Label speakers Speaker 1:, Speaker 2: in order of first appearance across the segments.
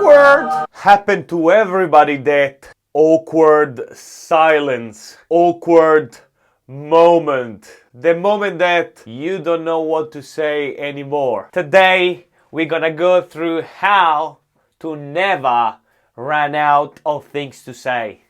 Speaker 1: Awkward! Happened to everybody that awkward silence, awkward moment, the moment that you don't know what to say anymore. Today we're gonna go through how to never run out of things to say.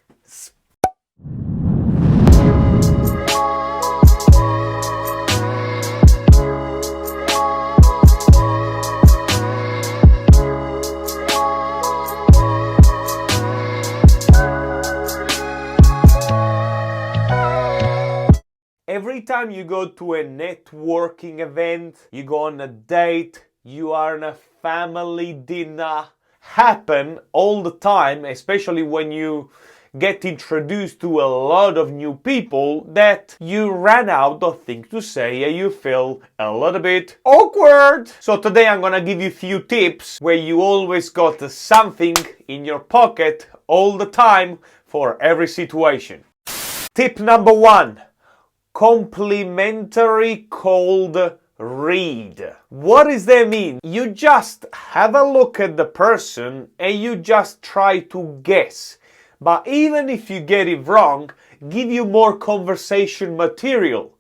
Speaker 1: Every time you go to a networking event, you go on a date, you are on a family dinner, happen all the time, especially when you get introduced to a lot of new people, that you ran out of things to say and you feel a little bit awkward. So today I'm gonna give you a few tips where you always got something in your pocket all the time for every situation. Tip number 1. Complimentary cold read. What does that mean? You just have a look at the person and you just try to guess. But even if you get it wrong, give you more conversation material.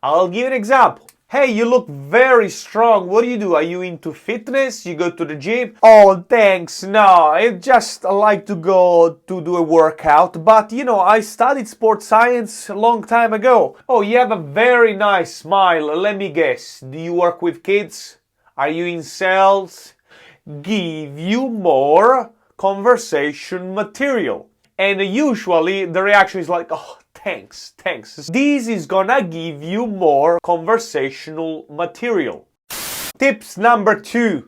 Speaker 1: I'll give an example. Hey, you look very strong. What do? Are you into fitness? You go to the gym? Oh, thanks. No, I just like to go to do a workout. But, I studied sports science a long time ago. Oh, you have a very nice smile. Let me guess. Do you work with kids? Are you in sales? Give you more conversation material. And usually the reaction is like, oh, thanks. This is gonna give you more conversational material. Tips number 2.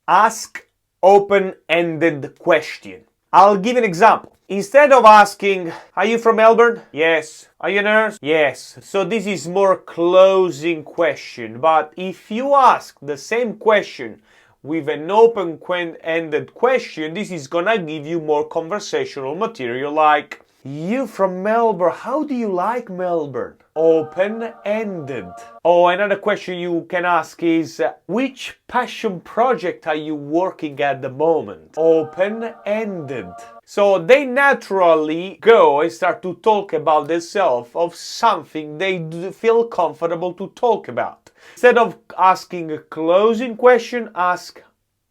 Speaker 1: Ask open-ended question. I'll give an example. Instead of asking, are you from Melbourne? Yes. Are you a nurse? Yes. So this is more closing question. But if you ask the same question with an open-ended question, this is gonna give you more conversational material like, you from Melbourne, how do you like Melbourne? Open-ended. Oh, another question you can ask is, which passion project are you working at the moment? Open-ended. So they naturally go and start to talk about themselves of something they feel comfortable to talk about. Instead of asking a closing question, ask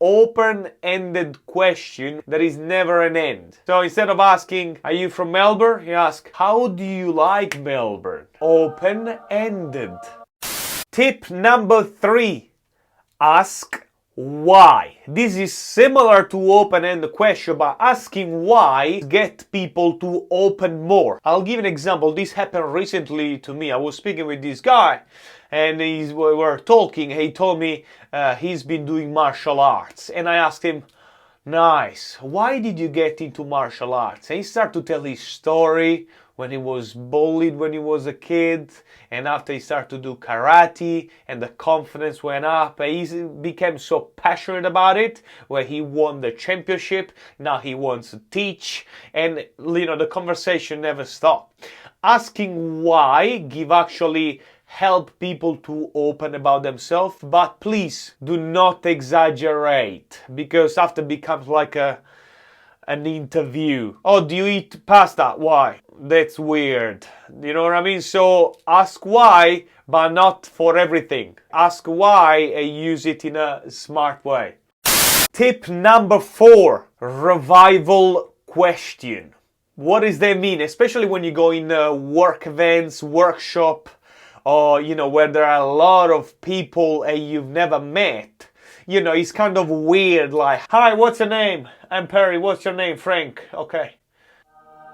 Speaker 1: open-ended question that is never an end. So instead of asking, are you from Melbourne? You ask, how do you like Melbourne? Open-ended. Tip number 3. Ask why. This is similar to open-ended question, but asking why get people to open more. I'll give an example. This happened recently to me. I was speaking with this guy and we were talking. He told me he's been doing martial arts, and I asked him, nice, why did you get into martial arts? And he started to tell his story when he was bullied when he was a kid, and after he started to do karate and the confidence went up, he became so passionate about it, where he won the championship. Now he wants to teach, and the conversation never stopped. Asking why actually help people to open about themselves, but please do not exaggerate, because after it becomes like an interview. Oh, do you eat pasta? Why? That's weird. You know what I mean? So ask why, but not for everything. Ask why and use it in a smart way. Tip number 4. Revival question. What does that mean? Especially when you go in work events, workshop, or where there are a lot of people and you've never met. It's kind of weird, like, hi, what's your name? I'm Perry. What's your name? Frank. Okay.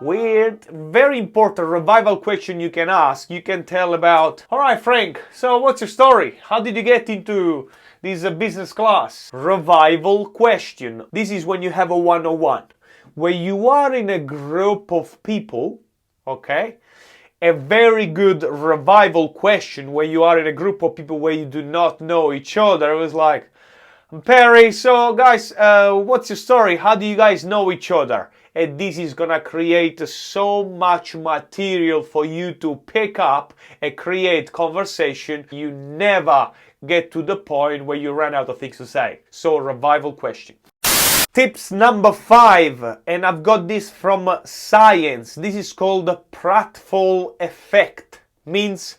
Speaker 1: Weird. Very important revival question you can ask. You can tell about, all right, Frank, so what's your story? How did you get into this business class? Revival question. This is when you have a one-on-one, where you are in a group of people, okay? A very good revival question where you are in a group of people where you do not know each other. It was like, Perry, so guys, what's your story? How do you guys know each other? And this is gonna create so much material for you to pick up and create conversation. You never get to the point where you run out of things to say. So revival question. Tips number 5, and I've got this from science. This is called the pratfall effect. Means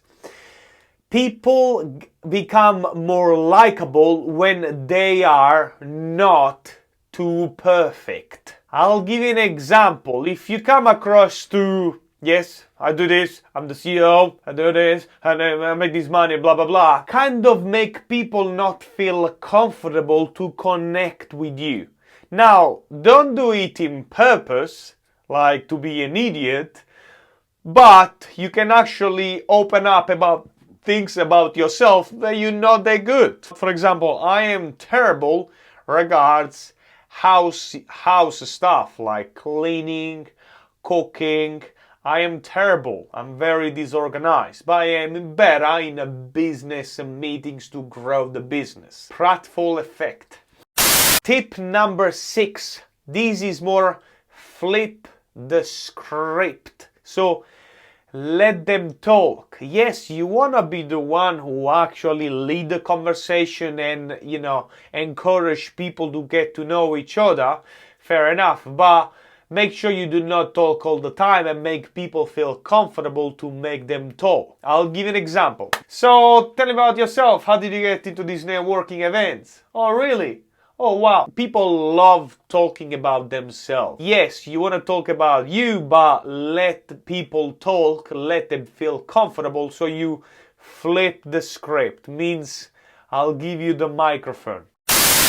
Speaker 1: people become more likable when they are not too perfect. I'll give you an example. If you come across to, yes, I do this, I'm the CEO, I do this, and I make this money, blah, blah, blah, kind of make people not feel comfortable to connect with you. Now, don't do it in purpose, like to be an idiot, but you can actually open up about things about yourself that you're not that good. For example, I am terrible regards house stuff like cleaning, cooking. I am terrible. I'm very disorganized, but I am better in a business and meetings to grow the business. Pratfall effect. Tip number 6. This is more flip the script. So let them talk. Yes, you want to be the one who actually lead the conversation and, encourage people to get to know each other. Fair enough. But make sure you do not talk all the time and make people feel comfortable to make them talk. I'll give you an example. So tell me about yourself. How did you get into these networking events? Oh, really? Oh, wow. People love talking about themselves. Yes, you want to talk about you, but let people talk, let them feel comfortable, so you flip the script. Means I'll give you the microphone.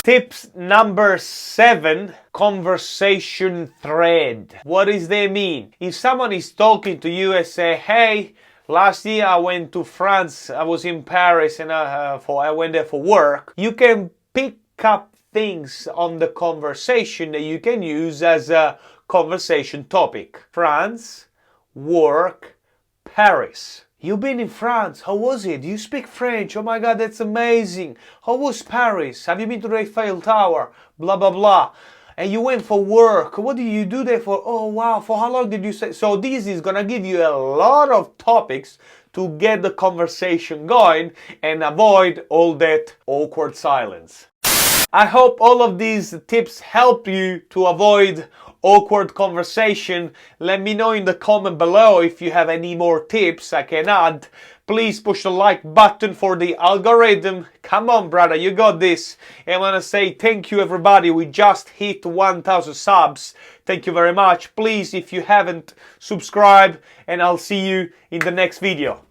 Speaker 1: Tips number 7, conversation thread. What does that mean? If someone is talking to you and say, hey, last year I went to France, I was in Paris and I went there for work, you can pick up things on the conversation that you can use as a conversation topic. France, work, Paris. You've been in France. How was it? Do you speak French? Oh my God, that's amazing. How was Paris? Have you been to the Eiffel Tower? Blah, blah, blah. And you went for work. What did you do there for? Oh, wow. For how long did you stay? So this is going to give you a lot of topics to get the conversation going and avoid all that awkward silence. I hope all of these tips help you to avoid awkward conversation. Let me know in the comment below if you have any more tips I can add. Please push the like button for the algorithm. Come on, brother, you got this. And I want to say thank you, everybody. We just hit 1,000 subs. Thank you very much. Please, if you haven't, subscribe, and I'll see you in the next video.